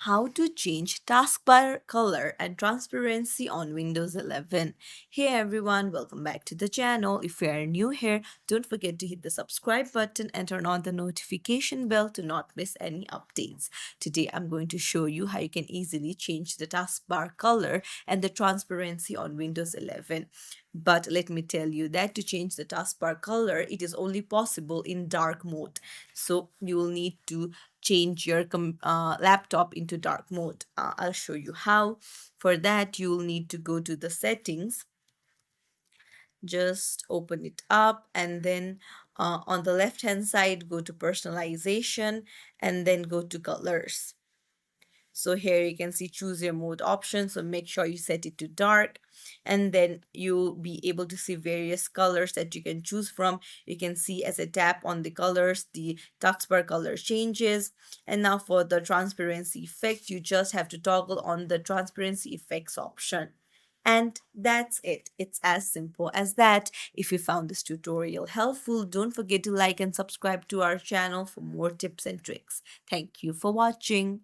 how to change taskbar color and transparency on Windows 11. Hey everyone, welcome back to the channel. If you are new here, don't forget to hit the subscribe button and turn on the notification bell to not miss any updates. Today I'm going to show you how you can easily change the taskbar color and the transparency on Windows 11. But let me tell you that to change the taskbar color, it is only possible in dark mode. So you will need to change your laptop into dark mode. I'll show you how. For that, you'll need to go to the settings, just open it up, and then on the left hand side, go to personalization and then go to colors. So here you can see choose your mode option. So make sure you set it to dark, and then you'll be able to see various colors that you can choose from. You can see as a tap on the colors, the taskbar color changes. And now for the transparency effect, you just have to toggle on the transparency effects option. And that's it. It's as simple as that. If you found this tutorial helpful, don't forget to like and subscribe to our channel for more tips and tricks. Thank you for watching.